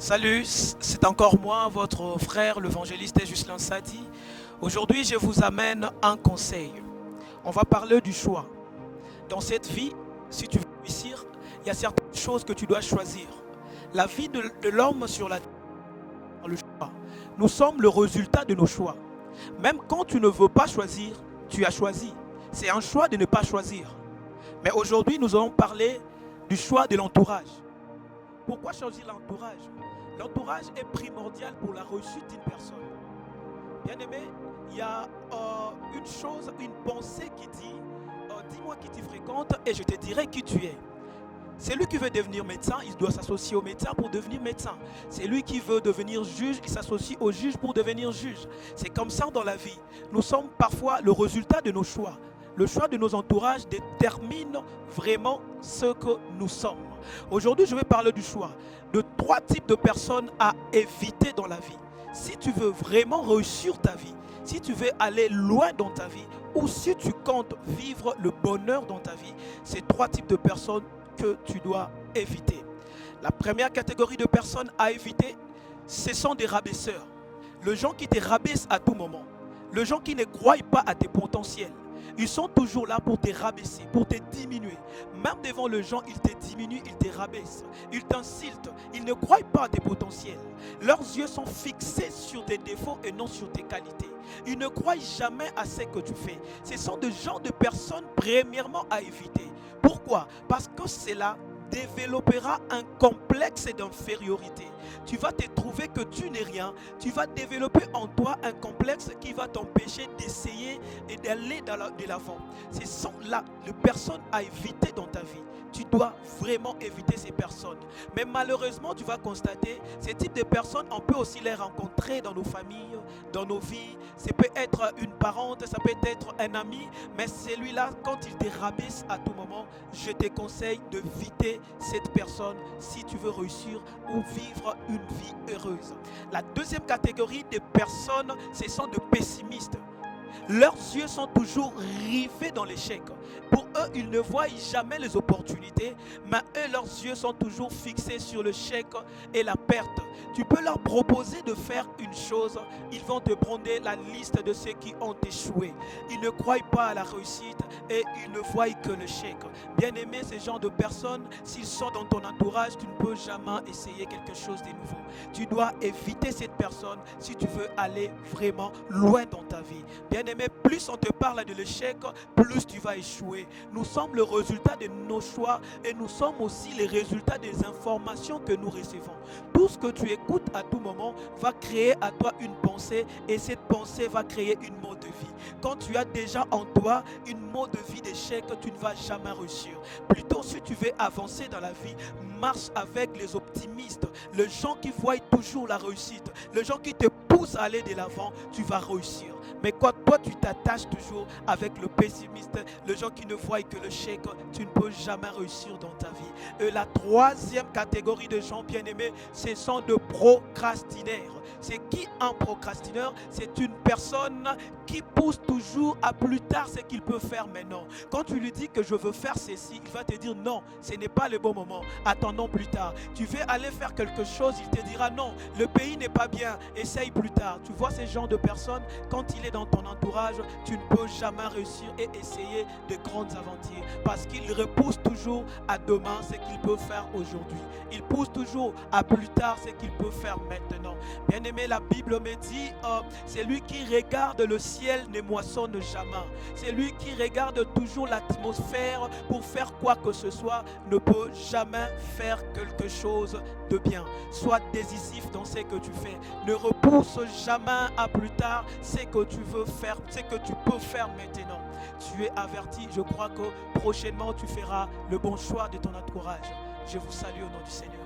Salut, c'est encore moi, votre frère, l'évangéliste Ghislain Sadi. Aujourd'hui, je vous amène un conseil. On va parler du choix. Dans cette vie, si tu veux réussir, il y a certaines choses que tu dois choisir. La vie de l'homme sur la terre, le choix. Nous sommes le résultat de nos choix. Même quand tu ne veux pas choisir, tu as choisi. C'est un choix de ne pas choisir. Mais aujourd'hui, nous allons parler du choix de l'entourage. Pourquoi choisir l'entourage? L'entourage est primordial pour la réussite d'une personne. Bien aimé, il y a une chose, une pensée qui dit dis-moi qui tu fréquentes et je te dirai qui tu es. Celui qui veut devenir médecin, il doit s'associer au médecin pour devenir médecin. Celui qui veut devenir juge, il s'associe au juge pour devenir juge. C'est comme ça dans la vie. Nous sommes parfois le résultat de nos choix. Le choix de nos entourages détermine vraiment ce que nous sommes. Aujourd'hui, je vais parler du choix de 3 types de personnes à éviter dans la vie. Si tu veux vraiment réussir ta vie, si tu veux aller loin dans ta vie, ou si tu comptes vivre le bonheur dans ta vie, c'est 3 types de personnes que tu dois éviter. La première catégorie de personnes à éviter, ce sont des rabaisseurs. Les gens qui te rabaissent à tout moment. Les gens qui ne croient pas à tes potentiels. Ils sont toujours là pour te rabaisser, pour te diminuer. Même devant les gens, ils te diminuent, ils te rabaissent. Ils t'insultent. Ils ne croient pas à tes potentiels. Leurs yeux sont fixés sur tes défauts et non sur tes qualités. Ils ne croient jamais à ce que tu fais. Ce sont des genres de personnes premièrement à éviter. Pourquoi? Parce que cela développera un complexe d'infériorité. Tu vas te trouver que tu n'es rien. Tu vas développer en toi un complexe qui va t'empêcher d'essayer et d'aller de l'avant. Ce sont là les personnes à éviter dans ta vie. Tu dois vraiment éviter ces personnes. Mais malheureusement, tu vas constater, ces types de personnes, on peut aussi les rencontrer dans nos familles, dans nos vies. Ça peut être une parente, ça peut être un ami, mais celui-là, quand il te rabaisse à tout moment, je te conseille d'éviter cette personne si tu veux réussir ou vivre une vie heureuse. La deuxième catégorie de personnes, ce sont des pessimistes. Leurs yeux sont toujours rivés dans l'échec. Pour eux, ils ne voient jamais les opportunités, mais eux, leurs yeux sont toujours fixés sur l'échec et la perte. Tu peux leur proposer de faire une chose, ils vont te prendre la liste de ceux qui ont échoué. Ils ne croient pas à la réussite et ils ne voient que l'échec. Bien aimé, ces gens de personnes, s'ils sont dans ton entourage, tu ne peux jamais essayer quelque chose de nouveau. Tu dois éviter cette personne si tu veux aller vraiment loin dans ta vie. Bien aimé, plus on te parle de l'échec, plus tu vas échouer. Nous sommes le résultat de nos choix et nous sommes aussi les résultats des informations que nous recevons. Tout ce que tu écoutes à tout moment va créer à toi une pensée et cette pensée va créer une mode de vie. Quand tu as déjà en toi une mode de vie d'échec, tu ne vas jamais réussir. Plutôt, si tu veux avancer dans la vie, marche avec les optimistes, les gens qui voient toujours la réussite, les gens qui te poussent à aller de l'avant, tu vas réussir. Mais quand toi tu t'attaches toujours avec le pessimiste, les gens qui ne voient que l'échec, tu ne peux jamais réussir dans ta vie. Et la troisième catégorie de gens bien-aimés, ce sont de procrastineurs. C'est qui un procrastineur? C'est une personne qui pousse toujours à plus tard ce qu'il peut faire maintenant. Quand tu lui dis que je veux faire ceci, il va te dire non, ce n'est pas le bon moment, attendons plus tard. Tu veux aller faire quelque chose, il te dira non, le pays n'est pas bien, essaye plus tard. Tu vois ces genres de personnes, quand il est dans ton entourage, tu ne peux jamais réussir et essayer de grandes aventures parce qu'il repousse toujours à demain ce qu'il peut faire aujourd'hui. Il pousse toujours à plus tard ce qu'il peut faire maintenant. Bien aimé, la Bible me dit, c'est lui qui regarde le ciel ne moissonne jamais. C'est lui qui regarde toujours l'atmosphère pour faire quoi que ce soit, ne peut jamais faire quelque chose de bien. Sois décisif dans ce que tu fais. Ne repousse jamais à plus tard ce que tu veux faire, ce que tu peux faire maintenant. Tu es averti, je crois que prochainement tu feras le bon choix de ton entourage. Je vous salue au nom du Seigneur.